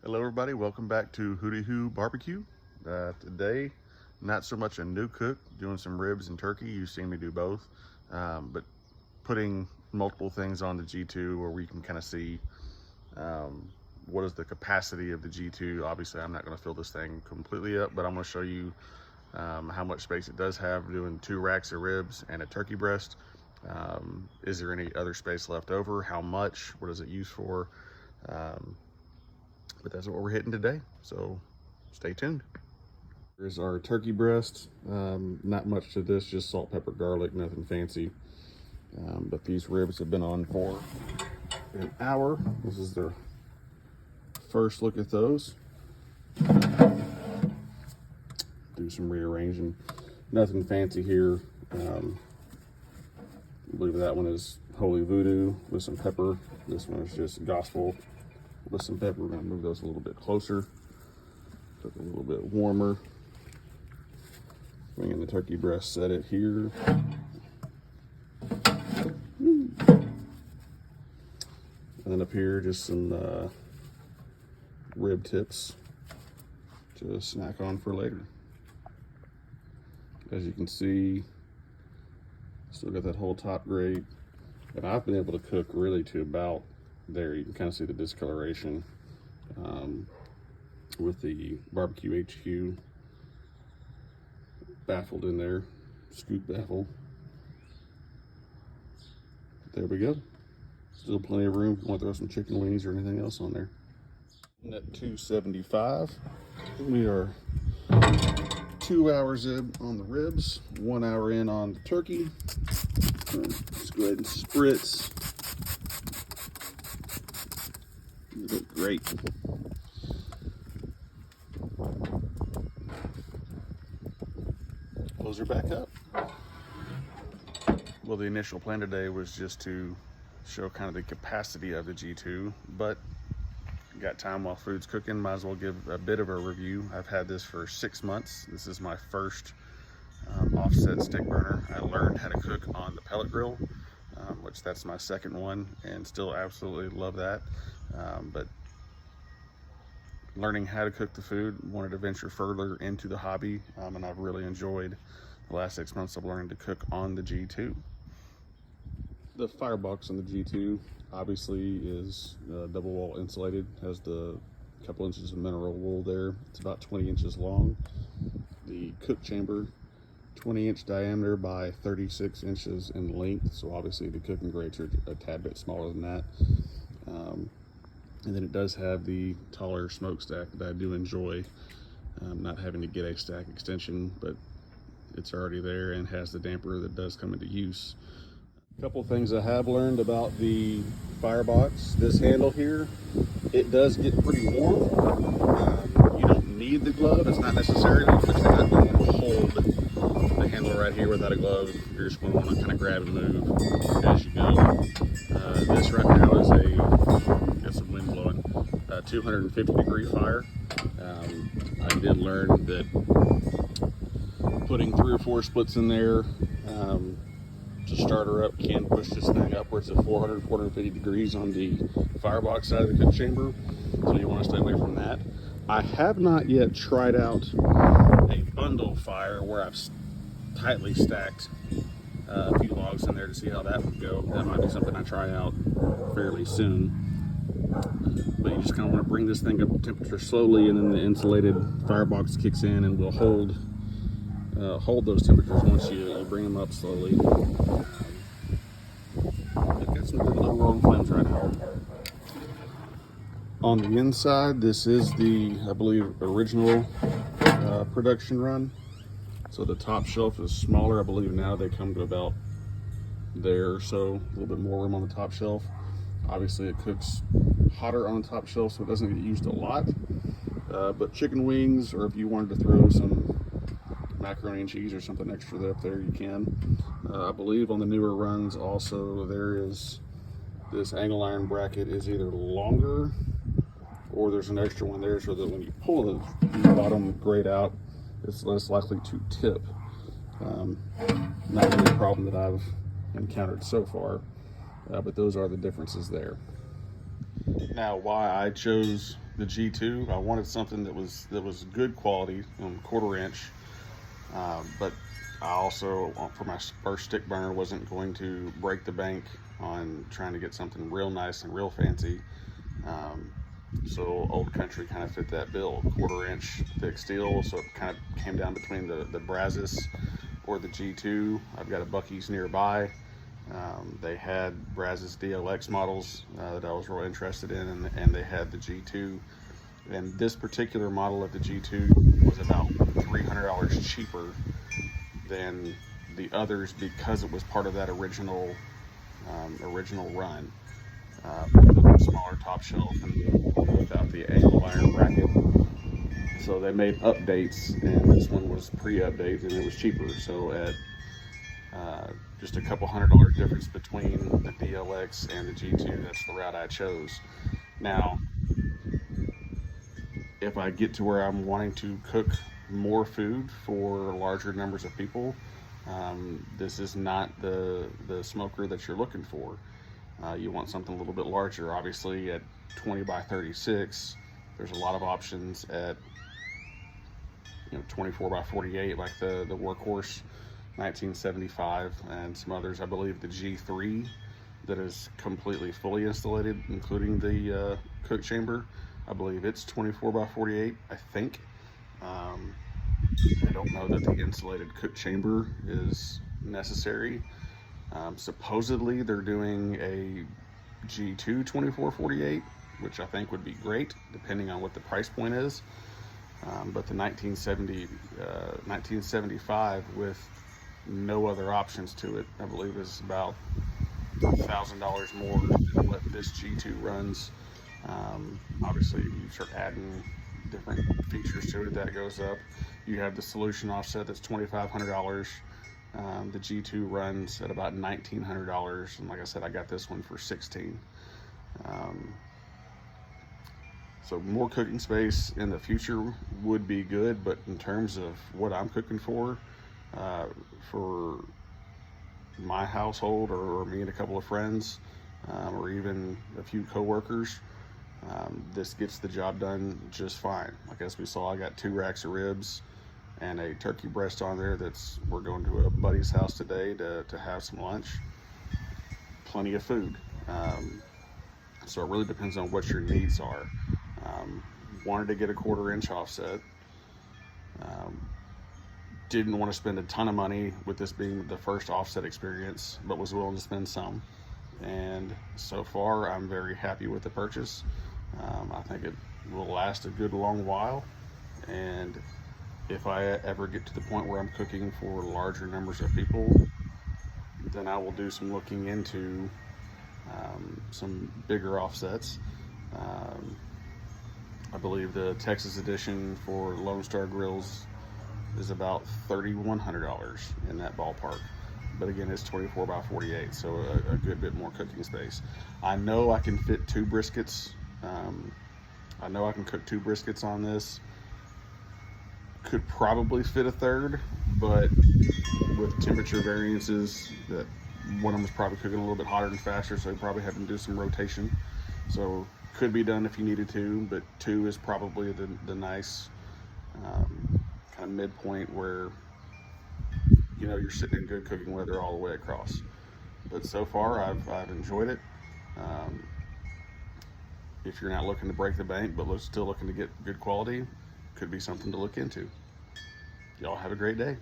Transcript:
Hello everybody, welcome back to Hootie Hoo Barbecue. Today, not so much a new cook, doing some ribs and turkey. You've seen me do both, but putting multiple things on the G2 where we can kind of see what is the capacity of the G2. Obviously, I'm not going to fill this thing completely up, but I'm going to show you how much space it does have doing 2 racks of ribs and a turkey breast. Is there any other space left over? How much? What is it used for? But that's what we're hitting today, so stay tuned. Here's our turkey breast. Not much to this, just salt, pepper, garlic, nothing fancy. But these ribs have been on for an hour. This is their first look at those. Do some rearranging. Nothing fancy here. I believe that one is Holy Voodoo with some pepper. This one is just Gospel with some pepper. We're gonna move those a little bit closer, so it's a little bit warmer. Bring in the turkey breast, set it here. And then up here, just some rib tips to snack on for later. As you can see, still got that whole top grate. And I've been able to cook really to about there. You can kind of see the discoloration with the barbecue HQ baffled in there, scoop baffle. There we go. Still plenty of room if you want to throw some chicken wings or anything else on there. And at 275, we are 2 hours in on the ribs, 1 hour in on the turkey. Let's go ahead and spritz. You look great. Close her back up. Well, the initial plan today was just to show kind of the capacity of the G2, but got time while food's cooking, might as well give a bit of a review. I've had this for 6 months. This is my first offset stick burner. I learned how to cook on the pellet grill, which that's my second one, and still absolutely love that. But learning how to cook the food, wanted to venture further into the hobby, and I've really enjoyed the last 6 months of learning to cook on the G2. The firebox on the G2 obviously is double wall insulated, has the couple inches of mineral wool there. It's about 20 inches long. The cook chamber, 20-inch diameter by 36 inches in length, so obviously the cooking grates are a tad bit smaller than that. And then it does have the taller smokestack that I do enjoy, not having to get a stack extension, but it's already there and has the damper that does come into use. A couple things I have learned about the firebox. This handle here, it does get pretty warm. You don't need the glove, it's not necessary, but you're not going to hold the handle right here without a glove. You're just going to want to kind of grab and move as you go. This right now is got some wind blowing, 250-degree fire. I did learn that putting 3 or 4 splits in there to start her up can push this thing upwards of 400, 450 degrees on the firebox side of the cook chamber, so you want to stay away from that. I have not yet tried out a bundle fire where I've tightly stacked a few logs in there to see how that would go. That might be something I try out fairly soon. But you just kind of want to bring this thing up to temperature slowly, and then the insulated firebox kicks in and will hold those temperatures once you bring them up slowly. I've got some good low rolling flames right now. On the inside, this is the, I believe, original production run. So the top shelf is smaller. I believe now they come to about there or so, a little bit more room on the top shelf. Obviously it cooks hotter on the top shelf, so it doesn't get used a lot. But chicken wings, or if you wanted to throw some macaroni and cheese or something extra up there, you can. I believe on the newer runs also there is this angle iron bracket is either longer or there's an extra one there so that when you pull the bottom grate out, it's less likely to tip. Not really a problem that I've encountered so far, but those are the differences there. Now, why I chose the G2. I wanted something that was good quality, 1/4 inch, but I also, for my first stick burner, wasn't going to break the bank on trying to get something real nice and real fancy. So Old Country kind of fit that bill. 1/4 inch thick steel, so it kind of came down between the Brazos or the G2. I've got a Buc-ee's nearby. They had Brazos DLX models that I was real interested in, and they had the G2. And this particular model of the G2 was about $300 cheaper than the others because it was part of that original run. The smaller top shelf and without the angle iron bracket. So they made updates, and this one was pre-update, and it was cheaper. So at just a couple $100 difference between the DLX and the G2, that's the route I chose. Now, if I get to where I'm wanting to cook more food for larger numbers of people, this is not the smoker that you're looking for. You want something a little bit larger. Obviously, at 20 by 36, there's a lot of options at 24 by 48, like the Workhorse 1975, and some others. I believe the G3 that is completely fully insulated, including the cook chamber. I believe it's 24 by 48, I think. I don't know that the insulated cook chamber is necessary. Supposedly they're doing a G2 2448, which I think would be great, depending on what the price point is. But the 1975 with no other options to it, I believe is about $1,000 more than what this G2 runs. Obviously, you start adding different features to it, that goes up. You have the solution offset that's $2,500. The G2 runs at about $1,900, and like I said, I got this one for $16. So more cooking space in the future would be good, but in terms of what I'm cooking for my household, or me and a couple of friends, or even a few coworkers, this gets the job done just fine. Like as we saw, I got 2 racks of ribs and a turkey breast on there. We're going to a buddy's house today to have some lunch. Plenty of food. So it really depends on what your needs are. Wanted to get a 1/4 inch offset. Didn't want to spend a ton of money with this being the first offset experience, but was willing to spend some. And so far, I'm very happy with the purchase. I think it will last a good long while. And if I ever get to the point where I'm cooking for larger numbers of people, then I will do some looking into some bigger offsets. I believe the Texas edition for Lone Star Grills is about $3,100, in that ballpark. But again, it's 24 by 48, so a good bit more cooking space. I know I can fit 2 briskets. I know I can cook 2 briskets on this. Could probably fit a 3rd, but with temperature variances, that one of them was probably cooking a little bit hotter and faster, so you probably have to do some rotation. So could be done if you needed to, but 2 is probably the nice kind of midpoint where you're sitting in good cooking weather all the way across. But so far, I've enjoyed it. If you're not looking to break the bank, but still looking to get good quality, could be something to look into. Y'all have a great day.